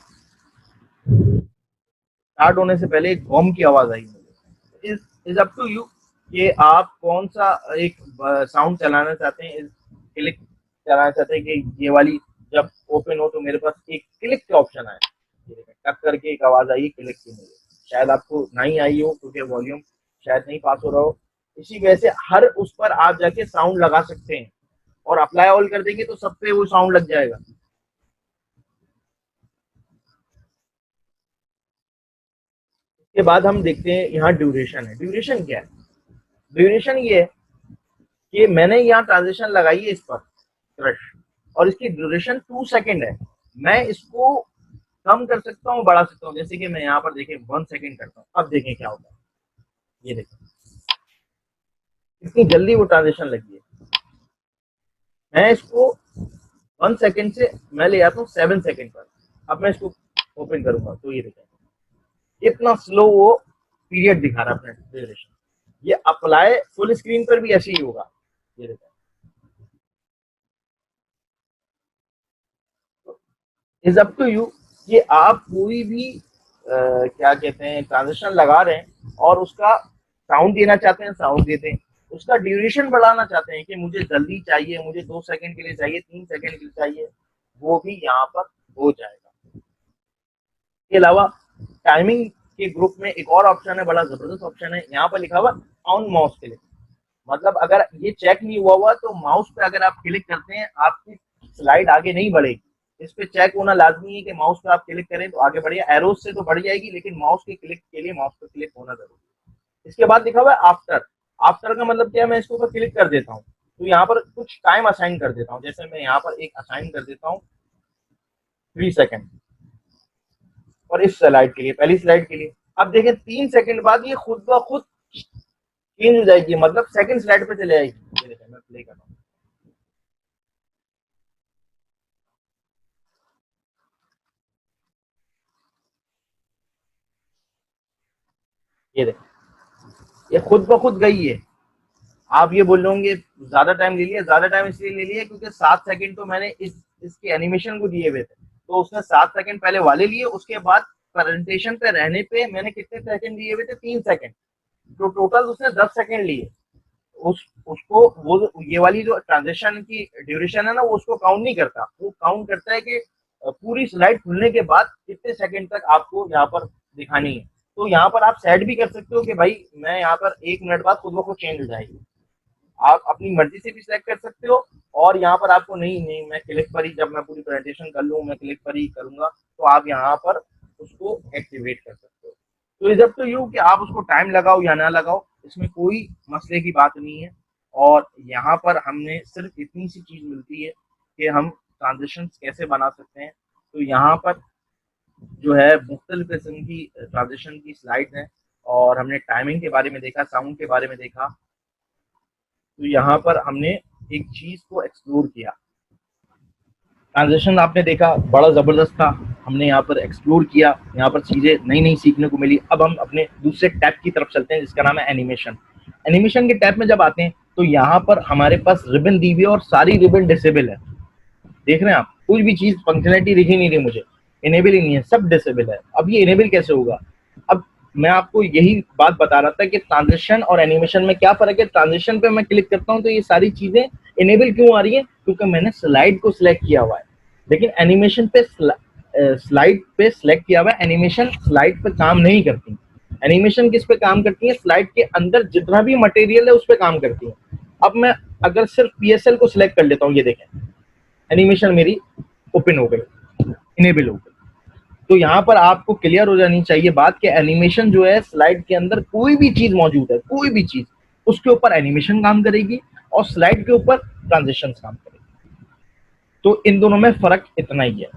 S1: स्टार्ट होने से पहले एक बॉम्ब की आवाज आई मुझे। इज अप टू यू कि आप कौन सा एक साउंड चलाना चाहते हैं। क्लिक चलाना चाहते हैं कि ये वाली जब ओपन हो तो मेरे पास एक क्लिक का ऑप्शन आया, टक करके एक आवाज आई क्लिक की, मुझे शायद आपको नहीं आई हो क्योंकि वॉल्यूम शायद नहीं पास हो रहा हो। इसी वजह से हर उस पर आप जाके साउंड लगा सकते हैं और अप्लाई ऑल कर देंगे तो सब पे वो साउंड लग जाएगा। इसके बाद हम देखते हैं यहाँ ड्यूरेशन है। ड्यूरेशन क्या है, ड्यूरेशन ये है कि मैंने यहाँ ट्रांजिशन लगाई है इस पर क्रश और इसकी ड्यूरेशन 2 सेकेंड है। मैं इसको कम कर सकता हूँ, बढ़ा सकता हूँ, जैसे कि मैं यहाँ पर देखें 1 सेकेंड करता हूँ। अब देखें क्या होता है, ये देखें कितनी जल्दी वो ट्रांजिशन लगी है। मैं इसको 1 सेकेंड से मैं ले आता हूँ 7 सेकेंड पर। अब मैं इसको ओपन करूंगा तो ये देखें इतना स्लो वो पीरियड दिखा रहा है अपना ड्यूरेशन। ये अप्लाई फुल स्क्रीन पर भी ऐसे ही होगा, ये देखें। इज अप टू यू कि आप कोई भी क्या कहते हैं ट्रांजिशन लगा रहे हैं और उसका साउंड देना चाहते हैं साउंड देते हैं, उसका ड्यूरेशन बढ़ाना चाहते हैं कि मुझे जल्दी चाहिए, मुझे 2 सेकंड के लिए चाहिए, 3 सेकंड के लिए चाहिए, वो भी यहाँ पर हो जाएगा। इसके अलावा टाइमिंग के ग्रुप में एक और ऑप्शन है, बड़ा जबरदस्त ऑप्शन है, यहाँ पर लिखा हुआ ऑन माउस क्लिक। मतलब अगर ये चेक नहीं हुआ हुआ तो माउस पे अगर आप क्लिक करते हैं आपकी स्लाइड आगे नहीं बढ़ेगी। इस पे चेक होना लाजमी है कि माउस पे आप क्लिक करें तो आगे बढ़िए, एरोस से तो बढ़ जाएगी लेकिन माउस के क्लिक के लिए माउस पे क्लिक होना जरूरी है। इसके बाद लिखा हुआ है आफ्टर। आफ्टर का मतलब क्या है, मैं इसके ऊपर क्लिक कर देता हूँ तो यहाँ पर कुछ टाइम असाइन कर देता हूँ, जैसे मैं यहाँ पर एक असाइन कर देता हूँ 3 सेकेंड और इस स्लाइड के लिए, पहली स्लाइड के लिए। अब देखें 3 सेकेंड बाद ये खुद ब खुद चेंज हो जाएगी, मतलब सेकंड स्लाइड पे चले जाएगी। ये देखें मैं प्ले कर रहा हूँ, ये देखें ये खुद ब खुद गई है। आप ये बोल लोगे ज्यादा टाइम ले लिया, ज्यादा टाइम इसलिए ले लिया क्योंकि 7 सेकंड तो मैंने इसके एनिमेशन को दिए हुए थे, तो उसने 7 सेकंड पहले वाले लिए, उसके बाद प्रेजेंटेशन पे रहने पे मैंने कितने सेकंड दिए हुए थे, 3 सेकंड, तो टोटल उसने 10 सेकंड लिए। उसको वो ये वाली जो ट्रांजेक्शन की ड्यूरेशन है ना वो उसको काउंट नहीं करता, वो काउंट करता है कि पूरी स्लाइड खुलने के बाद कितने सेकंड तक आपको यहाँ पर दिखानी है। तो यहाँ पर आप सेट भी कर सकते हो कि भाई मैं यहाँ पर 1 मिनट बाद खुद ब खुद चेंज हो जाएगी, आप अपनी मर्जी से भी सिलेक्ट कर सकते हो। और यहाँ पर आपको नहीं नहीं मैं क्लिक पर ही, जब मैं पूरी प्रेजेंटेशन कर लूँ मैं क्लिक पर ही करूंगा, तो आप यहाँ पर उसको एक्टिवेट कर सकते हो। तो इज अप टू यू कि आप उसको टाइम लगाओ या ना लगाओ, इसमें कोई मसले की बात नहीं है। और यहाँ पर हमने सिर्फ इतनी सी चीज मिलती है कि हम ट्रांजेक्शन कैसे बना सकते हैं। तो यहाँ पर जो है मुख्तलिफ किस्म की ट्रांजेक्शन की स्लाइड है और हमने टाइमिंग के बारे में देखा, साउंड के बारे में देखा। तो यहाँ पर हमने एक चीज को एक्सप्लोर किया, ट्रांजेक्शन आपने देखा बड़ा जबरदस्त था, हमने यहाँ पर एक्सप्लोर किया, यहाँ पर चीजें नई नई सीखने को मिली। अब हम अपने दूसरे टैब की तरफ चलते हैं जिसका नाम है एनिमेशन। एनिमेशन के टैब में जब आते हैं तो यहाँ पर हमारे पास रिबन दी हुई है और सारी रिबन डिसेबल है। देख रहे हैं आप, कोई भी चीज फंक्शनलिटी दिख ही नहीं रही मुझे, इनेबल ही नहीं है, सब डिसेबल है। अब ये इनेबल कैसे होगा, अब मैं आपको यही बात बता रहा था कि ट्रांजिशन और एनिमेशन में क्या फ़र्क है। ट्रांजिशन पे मैं क्लिक करता हूँ तो ये सारी चीज़ें इनेबल क्यों आ रही हैं? क्योंकि मैंने स्लाइड को सिलेक्ट किया हुआ है। लेकिन एनिमेशन पे स्लाइड पे सिलेक्ट किया हुआ है, एनिमेशन स्लाइड पे काम नहीं करती। एनिमेशन किस पे काम करती है? स्लाइड के अंदर जितना भी मटेरियल है उस पे काम करती है। अब मैं अगर सिर्फ पीएसएल को सिलेक्ट कर लेता हूँ, ये देखें एनिमेशन मेरी ओपन हो गई, इनेबल हो गई। तो यहाँ पर आपको क्लियर हो जानी चाहिए बात कि एनिमेशन जो है स्लाइड के अंदर कोई भी चीज मौजूद है, कोई भी चीज, उसके ऊपर एनिमेशन काम करेगी और स्लाइड के ऊपर ट्रांजिशन काम करेगी। तो इन दोनों में फर्क इतना ही है।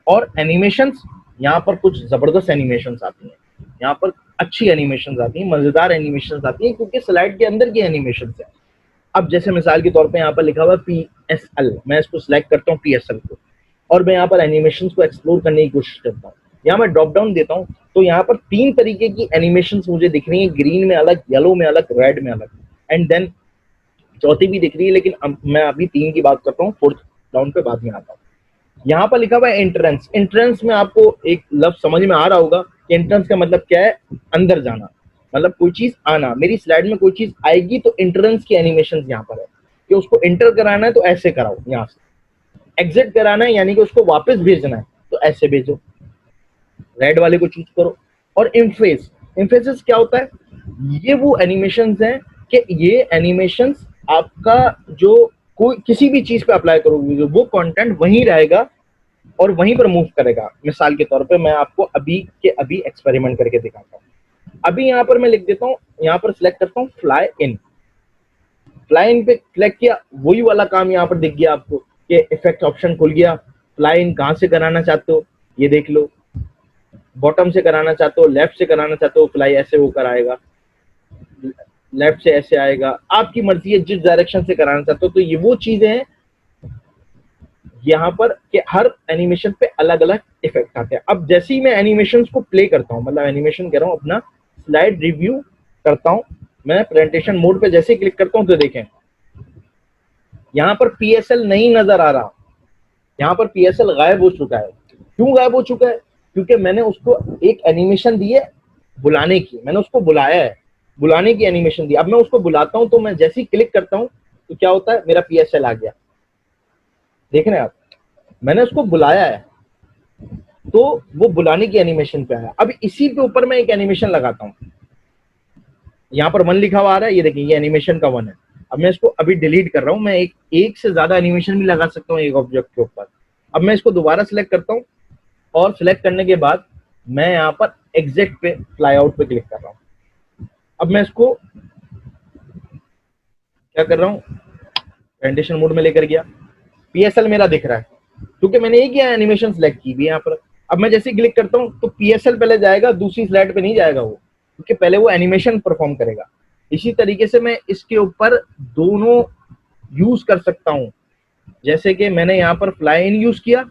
S1: और एनिमेशंस यहाँ पर कुछ जबरदस्त एनिमेशंस आती हैं, यहाँ पर अच्छी एनिमेशंस आती हैं, मजेदार एनिमेशंस आती हैं, क्योंकि स्लाइड के अंदर की एनिमेशंस है। अब जैसे मिसाल के तौर पे यहाँ पर लिखा हुआ है PSL, मैं इसको सिलेक्ट करता हूँ PSL को, और मैं यहाँ पर एनिमेशन को एक्सप्लोर करने की कोशिश करता हूँ। यहाँ मैं ड्रॉप डाउन देता हूँ तो यहाँ पर 3 तरीके की एनिमेशन मुझे दिख रही है, ग्रीन में अलग, येलो में अलग, रेड में अलग, एंड देन चौथी भी दिख रही है, लेकिन मैं अभी 3 की बात करता हूँ, 4th डाउन पे बाद में आता हूँ। यहाँ पर लिखा हुआ है एंट्रेंस। एंट्रेंस में आपको एक लफ्ज समझ में आ रहा होगा कि एंट्रेंस का मतलब क्या है? अंदर जाना, मतलब कोई चीज आना। मेरी स्लाइड में कोई चीज आएगी तो एंट्रेंस की एनिमेशन यहाँ पर है कि उसको एंटर कराना है तो ऐसे कराओ, यहाँ से एग्जिट कराना है यानी कि उसको वापस भेजना है तो ऐसे भेजो, रेड वाले को चूज करो। और इम्फेस, इम्फेसिस क्या होता है? ये वो एनिमेशंस हैं कि ये एनिमेशंस आपका जो कोई किसी भी चीज पे अप्लाई करोगे वो कंटेंट वहीं रहेगा और वहीं पर मूव करेगा। मिसाल के तौर पे मैं आपको अभी के अभी एक्सपेरिमेंट करके दिखाता हूँ। अभी यहाँ पर मैं लिख देता हूँ, यहाँ पर सिलेक्ट करता हूँ फ्लाई इन। फ्लाई इन पे क्लिक किया, वही वाला काम यहाँ पर दिख गया आपको कि इफेक्ट ऑप्शन खुल गया। फ्लाई इन कहाँ से कराना चाहते हो ये देख लो, बॉटम से कराना चाहते हो, लेफ्ट से कराना चाहते हो, फ्लाई ऐसे होकर आएगा, लेफ्ट से ऐसे आएगा, आपकी मर्जी है जिस डायरेक्शन से कराना चाहते हो। तो ये वो चीजें हैं यहाँ पर कि हर एनिमेशन पे अलग अलग इफेक्ट आते हैं। अब जैसे ही मैं एनिमेशन को प्ले करता हूँ, मतलब एनिमेशन कह रहा हूँ, अपना स्लाइड रिव्यू करता हूँ, मैं प्रेजेंटेशन मोड पे जैसे ही क्लिक करता हूँ तो देखें यहाँ पर PSL नहीं नजर आ रहा, यहाँ पर PSL गायब हो चुका है। क्यों गायब हो चुका है? क्योंकि मैंने उसको एक एनिमेशन दी है बुलाने की, मैंने उसको बुलाया है, बुलाने की एनिमेशन दी। अब मैं उसको बुलाता हूँ तो मैं जैसे ही क्लिक करता हूँ तो क्या होता है? मेरा PSL आ गया। देख रहे हैं आप, मैंने उसको बुलाया है तो वो बुलाने की एनिमेशन पे आया। अब इसी के ऊपर मैं एक एनिमेशन लगाता हूँ, यहाँ पर 1 लिखा हुआ आ रहा है, ये देखिए ये एनिमेशन का 1 है। अब मैं इसको अभी डिलीट कर रहा हूँ, मैं एक से ज्यादा एनिमेशन भी लगा सकता हूँ एक ऑब्जेक्ट के ऊपर। अब मैं इसको दोबारा सिलेक्ट करता हूँ और सिलेक्ट करने के बाद मैं यहाँ पर एग्जिट पे फ्लाई आउट पे क्लिक कर रहा हूँ। अब मैं इसको क्या कर रहा हूँ, प्रेजेंटेशन मोड में लेकर गया, PSL मेरा दिख रहा है क्योंकि मैंने एक ही एनिमेशन सिलेक्ट की भी यहाँ पर। अब मैं जैसे क्लिक करता हूँ तो PSL पहले जाएगा, दूसरी स्लाइड पे नहीं जाएगा वो, क्योंकि पहले वो एनिमेशन परफॉर्म करेगा। इसी तरीके से मैं इसके ऊपर दोनों यूज कर सकता हूँ। जैसे कि मैंने यहाँ पर फ्लाई इन यूज किया,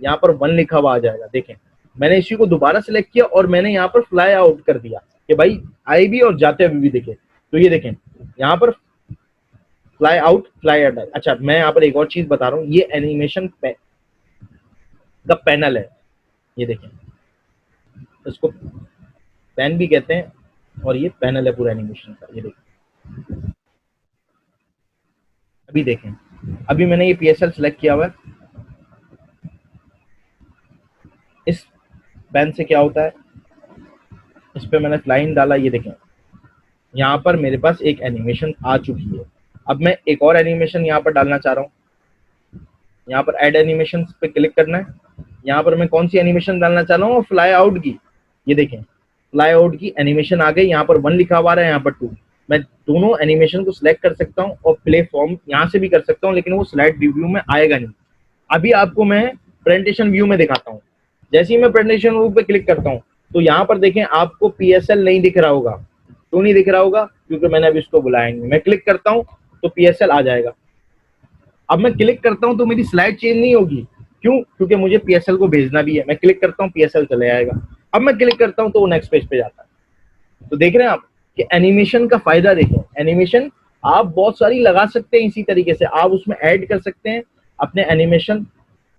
S1: यहाँ पर 1 लिखा हुआ आ जाएगा। देखें मैंने इसी को दोबारा सिलेक्ट किया और मैंने यहाँ पर फ्लाई आउट कर दिया कि भाई आए भी और जाते हुए भी दिखे। तो ये देखें यहाँ पर फ्लाई आउट, फ्लाई आउट। अच्छा मैं यहाँ पर एक और चीज बता रहा हूँ, ये एनिमेशन का पैनल है, ये देखें इसको पैन भी कहते हैं और ये पैनल है पूरा एनिमेशन का। ये देखें, अभी देखें, अभी मैंने ये PSL सिलेक्ट किया हुआ है, इस पैन से क्या होता है, इस पे मैंने लाइन डाला, ये देखें यहाँ पर मेरे पास एक एनिमेशन आ चुकी है। अब मैं एक और एनिमेशन यहाँ पर डालना चाह रहा हूँ, यहाँ पर ऐड एनिमेशन पे क्लिक करना है। यहाँ पर मैं कौन सी एनिमेशन डालना चाह रहा हूँ, फ्लाई आउट की। ये देखें फ्लाई आउट की एनिमेशन आ गई, यहाँ पर 1 लिखा हुआ है, यहाँ पर 2। मैं दोनों एनिमेशन को सिलेक्ट कर सकता हूँ और प्ले फॉर्म यहाँ से भी कर सकता हूँ, लेकिन वो स्लाइड रिव्यू में आएगा नहीं। अभी आपको मैं प्रेजेंटेशन व्यू में दिखाता हूँ। जैसे ही मैं प्रेजेंटेशन व्यू पे क्लिक करता हूँ तो यहाँ पर देखें आपको PSL नहीं दिख रहा होगा। क्यों नहीं दिख रहा होगा? क्योंकि मैंने अभी इसको बुलाया नहीं। मैं क्लिक करता हूँ तो PSL आ जाएगा। अब मैं क्लिक करता हूँ तो मेरी स्लाइड चेंज नहीं होगी। क्यों? क्योंकि मुझे PSL को भेजना भी है। मैं क्लिक करता हूँ, PSL चले आएगा। अब मैं क्लिक करता हूँ तो वो नेक्स्ट पेज पे जाता है। तो देख रहे हैं आप कि एनिमेशन का फायदा देखें। एनिमेशन आप बहुत सारी लगा सकते हैं, इसी तरीके से आप उसमें ऐड कर सकते हैं अपने एनिमेशन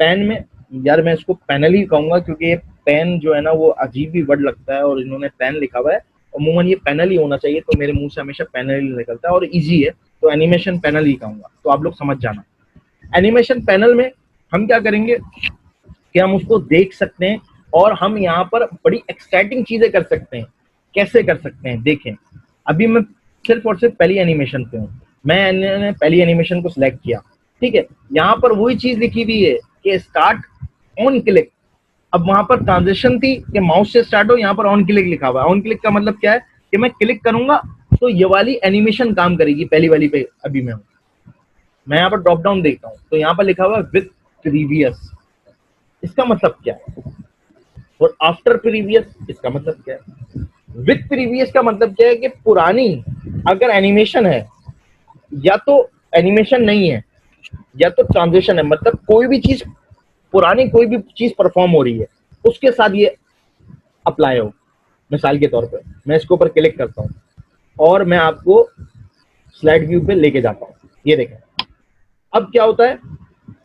S1: पैन में। यार मैं इसको पैनल ही कहूंगा क्योंकि ये पेन जो है ना वो अजीब ही वर्ड लगता है और इन्होंने पेन लिखा हुआ है, अमूमन ये पैनल ही होना चाहिए, तो मेरे मुंह से हमेशा पैनल ही निकलता है और इजी है, तो एनिमेशन पैनल ही कहूंगा, तो आप लोग समझ जाना। एनिमेशन पैनल में हम क्या करेंगे कि हम उसको देख सकते हैं और हम यहाँ पर बड़ी एक्साइटिंग चीजें कर सकते हैं। कैसे कर सकते हैं देखें, अभी मैं सिर्फ और सिर्फ पहली एनिमेशन पे हूँ, मैंने पहली एनिमेशन को सिलेक्ट किया, ठीक है, यहाँ पर वही चीज लिखी हुई है कि स्टार्ट ऑन क्लिक। अब वहां पर ट्रांजिशन थी कि माउस से स्टार्ट हो, यहाँ पर ऑन क्लिक लिखा हुआ है। ऑन क्लिक का मतलब क्या है कि मैं क्लिक करूंगा तो ये वाली एनिमेशन काम करेगी, पहली वाली पे अभी मैं हूँ। मैं यहाँ पर ड्रॉप डाउन देखता हूँ तो यहाँ पर लिखा हुआ है विथ प्रीवियस, इसका मतलब क्या है, और आफ्टर प्रीवियस इसका मतलब क्या है। विथ प्रीवियस का मतलब क्या है कि पुरानी अगर एनिमेशन है या तो एनिमेशन नहीं है या तो ट्रांजिशन है, मतलब कोई भी चीज पुरानी कोई भी चीज परफॉर्म हो रही है उसके साथ ये अप्लाई हो। मिसाल के तौर पे मैं इसके ऊपर क्लिक करता हूँ और मैं आपको स्लाइड व्यू पे लेके जाता हूँ, ये देखें अब क्या होता है।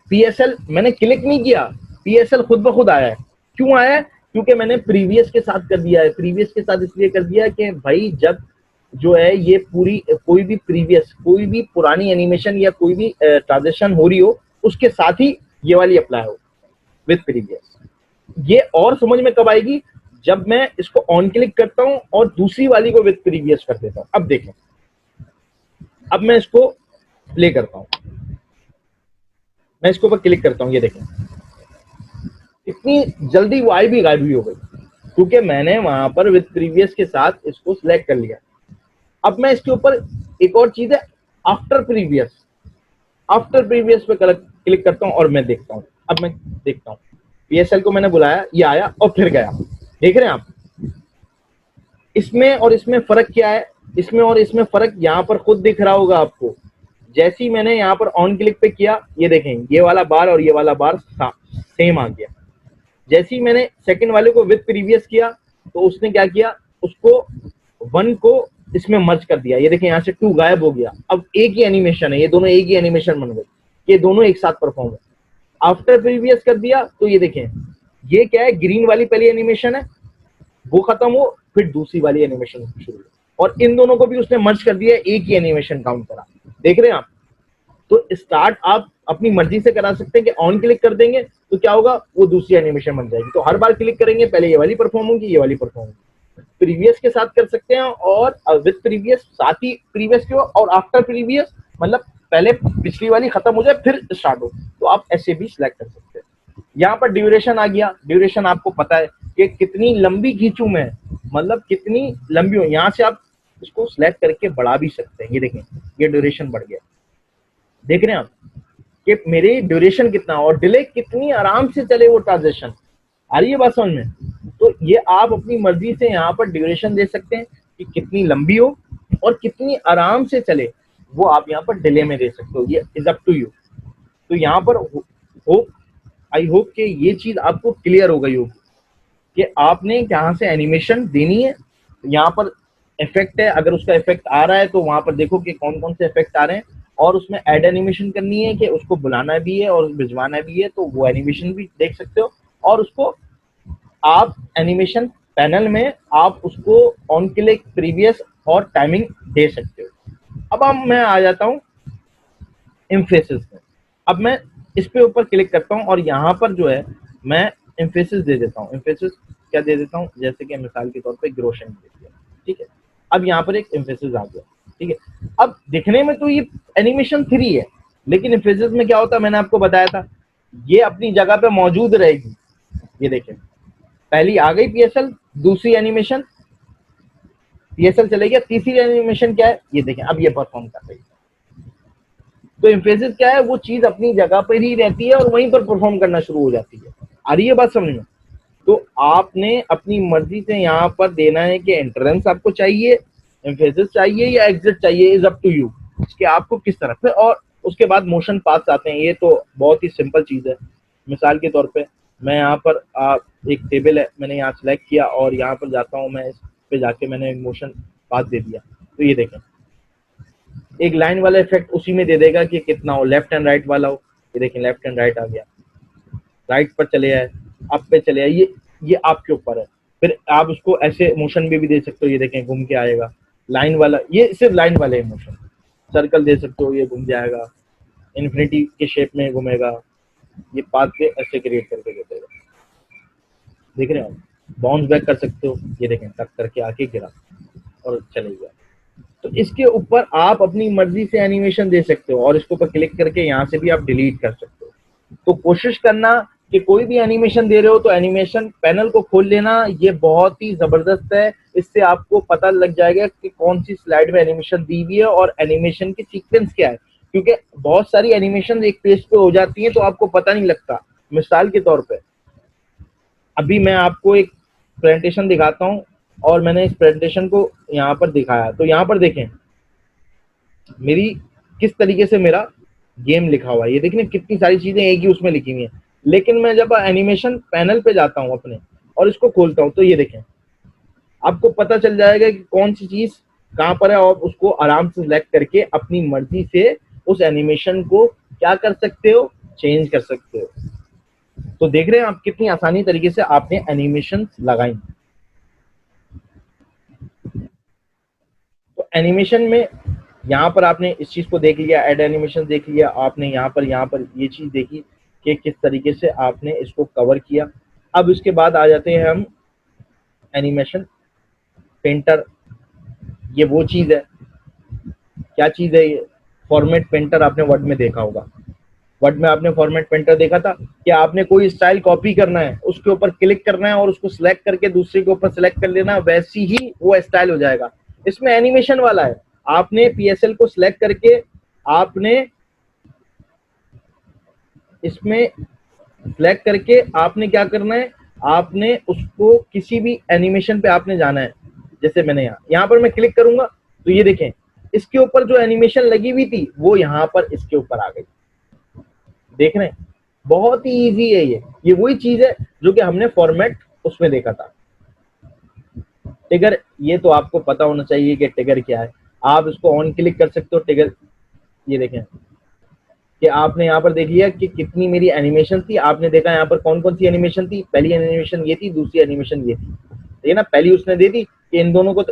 S1: पीएसएल मैंने क्लिक नहीं किया, पीएसएल खुद ब खुद आया है। क्यों आया है? क्योंकि मैंने प्रीवियस के साथ कर दिया है। प्रीवियस के साथ इसलिए कर दिया है कि भाई जब जो है ये पूरी कोई भी प्रीवियस कोई भी पुरानी एनिमेशन या कोई भी ट्रांजेक्शन हो रही हो उसके साथ ही ये वाली अप्लाई हो विद प्रीवियस। ये और समझ में कब आएगी, जब मैं इसको ऑन क्लिक करता हूं और दूसरी वाली को विद प्रीवियस कर देता हूं। अब देखें, अब मैं इसको प्ले करता हूं, मैं इसके ऊपर क्लिक करता हूं, ये देखें इतनी जल्दी वो आई भी गायब भी हो गई क्योंकि मैंने वहां पर विद प्रीवियस के साथ इसको सिलेक्ट कर लिया। अब मैं इसके ऊपर एक और चीज है आफ्टर प्रीवियस, आफ्टर प्रीवियस पे क्लिक करता हूं और मैं देखता हूं। अब मैं देखता हूं पीएसएल को मैंने बुलाया, ये आया और फिर गया। देख रहे हैं आप इसमें और इसमें फर्क क्या है, इसमें और इसमें फर्क यहाँ पर खुद दिख रहा होगा आपको। जैसे ही मैंने यहाँ पर ऑन क्लिक पे किया, ये देखें ये वाला बार और ये वाला बार सेम आ गया। जैसे ही मैंने सेकंड वाले को विद प्रीवियस किया तो उसने क्या किया, उसको 1 को इसमें मर्ज कर दिया। ये देखें यहाँ से 2 गायब हो गया। अब एक ही एनिमेशन है, ये दोनों एक ही एनिमेशन बन गए, ये दोनों एक साथ परफॉर्म है। आफ्टर प्रीवियस कर दिया तो ये देखें ये क्या है, ग्रीन वाली पहली एनिमेशन है वो खत्म हो, फिर दूसरी वाली एनिमेशन शुरू हो और इन दोनों को भी उसने मर्ज कर दिया, एक ही एनिमेशन काउंट करा। देख रहे हैं आप, तो स्टार्ट आप अपनी मर्जी से करा सकते हैं कि ऑन क्लिक कर देंगे तो क्या होगा, वो दूसरी एनिमेशन बन जाएगी। तो हर बार क्लिक करेंगे पहले ये वाली परफॉर्म होगी, ये वाली परफॉर्म होगी। प्रीवियस के साथ कर सकते हैं और विद प्रीवियस साथ ही प्रीवियस के और आफ्टर प्रीवियस मतलब पहले पिछली वाली खत्म हो जाए फिर स्टार्ट हो, तो आप ऐसे भी सिलेक्ट कर सकते हैं। यहाँ पर ड्यूरेशन आ गया। ड्यूरेशन आपको पता है कि कितनी लंबी खींचू मैं, मतलब कितनी लंबी हो। यहाँ से आप इसको सिलेक्ट करके बढ़ा भी सकते हैं। ये देखें ये ड्यूरेशन बढ़ गया, देख रहे हैं आप कि मेरे ड्यूरेशन कितना और डिले कितनी आराम से चले वो ट्रांजेक्शन। आ रही है बात समझ में? तो ये आप अपनी मर्जी से यहाँ पर ड्यूरेशन दे सकते हैं कि कितनी लंबी हो और कितनी आराम से चले, वो आप यहाँ पर डिले में दे सकते हो। ये इज अप टू यू। तो यहाँ पर होप आई होप कि ये चीज आपको क्लियर हो गई होगी कि आपने कहाँ से एनिमेशन देनी है। यहाँ पर इफेक्ट है, अगर उसका इफेक्ट आ रहा है तो वहां पर देखो कि कौन कौन से इफेक्ट आ रहे हैं और उसमें ऐड एनिमेशन करनी है कि उसको बुलाना भी है और भिजवाना भी है, तो वो एनिमेशन भी देख सकते हो। और उसको आप एनिमेशन पैनल में आप उसको ऑन क्लिक प्रीवियस और टाइमिंग दे सकते हो। अब मैं आ जाता हूँ एम्फेसिस में। अब मैं इस पे ऊपर क्लिक करता हूँ और यहाँ पर जो है मैं एम्फेसिस दे देता हूँ। एम्फेसिस क्या दे देता हूँ, जैसे कि मिसाल के तौर पे ग्रोशन दे दिया, ठीक है। अब यहाँ पर एक एम्फेसिस आ गया, ठीक है। अब दिखने में तो ये एनिमेशन 3 है, लेकिन एम्फेसिस में क्या होता है मैंने आपको बताया था, ये अपनी जगह पे मौजूद रहेगी। ये देखें पहली आ गई पीएसएल, दूसरी एनिमेशन पीएसएल चले गया, तीसरी एनिमेशन क्या है ये देखें अब ये परफॉर्म कर रही है। तो एम्फेसिस क्या है, वो चीज अपनी जगह पर ही रहती है और वहीं पर परफॉर्म करना शुरू हो जाती है। आ रही है बात समझ में? तो आपने अपनी मर्जी से यहाँ पर देना है कि एंट्रेंस आपको चाहिए, एम्फेसिस चाहिए या एग्जिट चाहिए, इज अप टू यू कि आपको किस तरह पे। और उसके बाद मोशन पाथ्स आते हैं, ये तो बहुत ही सिंपल चीज है। मिसाल के तौर पे मैं यहाँ पर एक टेबल है, मैंने यहाँ सेलेक्ट किया और यहाँ पर जाता हूँ, मैं इस पे जाके मैंने एक मोशन पाथ दे दिया। तो ये देखें एक लाइन वाला इफेक्ट उसी में दे देगा कि कितना हो, लेफ्ट एंड राइट वाला हो। ये देखें लेफ्ट एंड राइट आ गया, राइट पर चले आए, अप पे चले आए। ये आपके ऊपर है। फिर आप उसको ऐसे मोशन में भी दे सकते हो, ये देखें घूम के आएगा। लाइन वाला, ये सिर्फ लाइन वाले मोशन। सर्कल दे सकते हो, ये घूम जाएगा। इन्फिनिटी के शेप में घूमेगा। ये पाथ पे ऐसे क्रिएट करके देगा, देख रहे हो। बाउंस बैक कर सकते हो, ये देखें टक करके आके गिरा और चले गया। तो इसके ऊपर आप अपनी मर्जी से एनिमेशन दे सकते हो और इसके ऊपर क्लिक करके यहाँ से भी आप डिलीट कर सकते हो। तो कोशिश करना कि कोई भी एनिमेशन दे रहे हो तो एनिमेशन पैनल को खोल लेना, ये बहुत ही जबरदस्त है। इससे आपको पता लग जाएगा कि कौन सी स्लाइड में एनिमेशन दी हुई है और एनिमेशन की सीक्वेंस क्या है, क्योंकि बहुत सारी एनिमेशन एक पेज पे हो जाती है तो आपको पता नहीं लगता। मिसाल के तौर पे अभी मैं आपको एक प्रेजेंटेशन दिखाता हूँ और मैंने इस प्रेजेंटेशन को यहाँ पर दिखाया, तो यहाँ पर देखें मेरी किस तरीके से मेरा गेम लिखा हुआ है। ये देखिए कितनी सारी चीजें एक ही उसमें लिखी हुई हैं। लेकिन मैं जब एनिमेशन पैनल पे जाता हूँ अपने और इसको खोलता हूँ तो ये देखें आपको पता चल जाएगा कि कौन सी चीज कहाँ पर है और उसको आराम से सिलेक्ट करके अपनी मर्जी से उस एनिमेशन को क्या कर सकते हो, चेंज कर सकते हो। तो देख रहे हैं आप कितनी आसानी तरीके से आपने एनिमेशन लगाई। तो एनिमेशन में यहाँ पर आपने इस चीज को देख लिया, ऐड एनिमेशन देख लिया आपने, यहाँ पर ये चीज देखी कि किस तरीके से आपने इसको कवर किया। अब इसके बाद आ जाते हैं हम एनिमेशन पेंटर। ये वो चीज है, क्या चीज है ये? फॉर्मेट पेंटर आपने वर्ड में देखा होगा। वर्ड में आपने फॉर्मेट पेंटर देखा था कि आपने कोई स्टाइल कॉपी करना है, उसके ऊपर क्लिक करना है और उसको सिलेक्ट करके दूसरे के ऊपर सिलेक्ट कर लेना, वैसी ही वो स्टाइल हो जाएगा। इसमें एनिमेशन वाला है, आपने पीएसएल को सिलेक्ट करके आपने इसमें सिलेक्ट करके आपने क्या करना है, आपने उसको किसी भी एनिमेशन पे आपने जाना है। जैसे मैंने यहाँ पर मैं क्लिक करूंगा तो ये देखें इसके ऊपर जो एनिमेशन लगी हुई थी वो यहाँ पर इसके ऊपर आ गई। देख रहे हैं, बहुत ही इजी है ये वही चीज है जो कि हमने फॉर्मेट उसमें देखा था। टिगर, ये तो आपको पता होना चाहिए कि टिगर क्या है। आप इसको ऑन क्लिक कर सकते हो टिगर। ये देखें कि आपने यहाँ पर देख लिया कि कितनी मेरी एनिमेशन थी। आपने देखा यहाँ पर कौन कौन सी एनिमेशन थी। पहली एनिमेशन ये थी, दूसरी एनिमेशन ये थी, ठीक है ना। पहली उसने दे दी कि इन दोनों को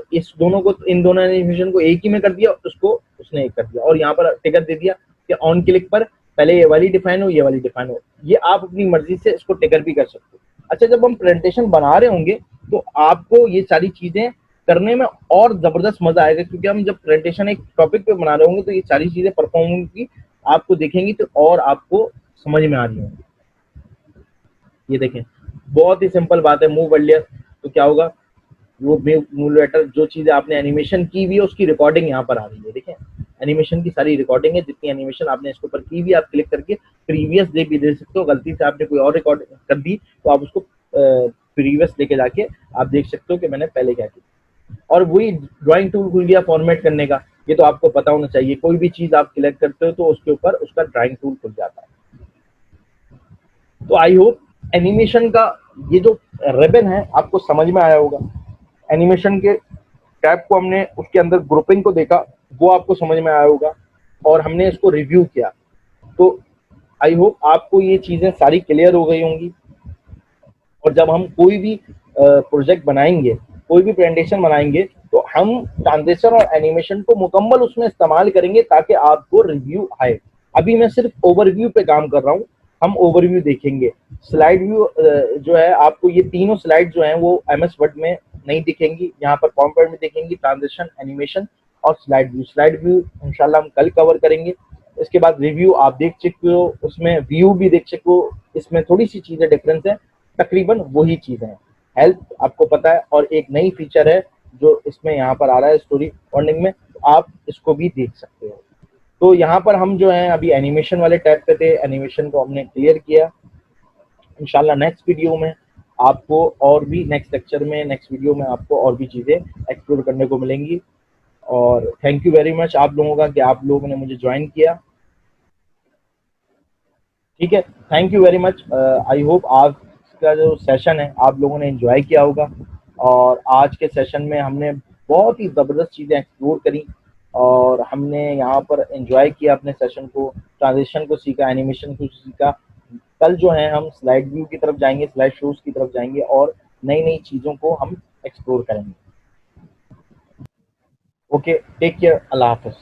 S1: इन दोनों एनिमेशन को एक ही में कर दिया, उसको उसने एक कर दिया। और यहाँ पर टिकर दे दिया कि ऑन क्लिक पर पहले ये वाली डिफाइन हो, ये वाली डिफाइन हो। ये आप अपनी मर्जी से इसको टिकर भी कर सकते हो। अच्छा, जब हम प्रेजेंटेशन बना रहे होंगे तो आपको ये सारी चीजें करने में और जबरदस्त मजा आएगा, क्योंकि हम जब प्रेजेंटेशन एक टॉपिक पे बना रहे होंगे तो ये सारी चीजें परफॉर्म होंगी, आपको देखेंगी तो और आपको समझ में आ रही होंगी। ये देखें बहुत ही सिंपल बात है, मूव अर्लियर। तो क्या होगा, वो मूव लेटर जो चीजें आपने एनिमेशन की हुई है उसकी रिकॉर्डिंग यहाँ पर आ रही है। देखें एनिमेशन की सारी रिकॉर्डिंग है, जितनी एनिमेशन आपने इसके ऊपर की हुई, आप क्लिक करके प्रीवियस दे भी दे सकते हो। गलती से आपने कोई और रिकॉर्ड कर दी तो आप उसको प्रीवियस लेके जाके आप देख सकते हो कि मैंने पहले क्या की। और वही ड्राइंग टूल खुल गया फॉर्मेट करने का, ये तो आपको पता होना चाहिए। कोई भी चीज आप सिलेक्ट करते हो तो उसके ऊपर उसका ड्राइंग टूल खुल जाता है। तो आई होप एनिमेशन का ये जो रिबन है आपको समझ में आया होगा। एनिमेशन के टैब को हमने उसके अंदर ग्रुपिंग को देखा, वो आपको समझ में आया होगा और हमने इसको रिव्यू किया। तो आई होप आपको ये चीजें सारी क्लियर हो गई होंगी। और जब हम कोई भी प्रोजेक्ट बनाएंगे, कोई भी प्रेजेंटेशन बनाएंगे, तो हम ट्रांजिशन और एनिमेशन को मुकम्मल उसमें इस्तेमाल करेंगे ताकि आपको रिव्यू आए। अभी मैं सिर्फ ओवरव्यू पे काम कर रहा हूँ, हम ओवरव्यू देखेंगे। स्लाइड व्यू जो है, आपको ये तीनों स्लाइड जो हैं वो एमएस वर्ड में नहीं दिखेंगी, यहाँ पर पॉइंट में दिखेंगी, ट्रांजिशन, एनिमेशन और स्लाइड व्यू। स्लाइड व्यू इंशाल्लाह हम कल कवर करेंगे। इसके बाद रिव्यू आप देख सकते हो, उसमें व्यू भी देख सकते हो, इसमें थोड़ी सी चीजें डिफरेंस है, तकरीबन वही चीजें हैं। हेल्प आपको पता है, और एक नई फीचर है जो इसमें यहाँ पर आ रहा है स्टोरी वार्निंग में, तो आप इसको भी देख सकते हो। तो यहाँ पर हम जो है अभी एनिमेशन वाले टैब पे थे, एनिमेशन को हमने क्लियर किया। इंशाल्लाह नेक्स्ट वीडियो में आपको और भी, नेक्स्ट लेक्चर में, नेक्स्ट वीडियो में आपको और भी चीजें एक्सप्लोर करने को मिलेंगी। और थैंक यू वेरी मच आप लोगों का कि आप लोगों ने मुझे ज्वाइन किया। ठीक है, thank you very much. I hope आज का जो सेशन है आप लोगों ने एंजॉय किया होगा। और आज के सेशन में हमने बहुत ही ज़बरदस्त चीज़ें एक्सप्लोर करी और हमने यहाँ पर एंजॉय किया अपने सेशन को, ट्रांजिशन को सीखा, एनिमेशन को सीखा, कल जो है हम स्लाइड व्यू की तरफ जाएंगे, स्लाइड शोज की तरफ जाएंगे और नई नई चीज़ों को हम एक्सप्लोर करेंगे। ओके, टेक केयर, अल्लाह हाफिज़।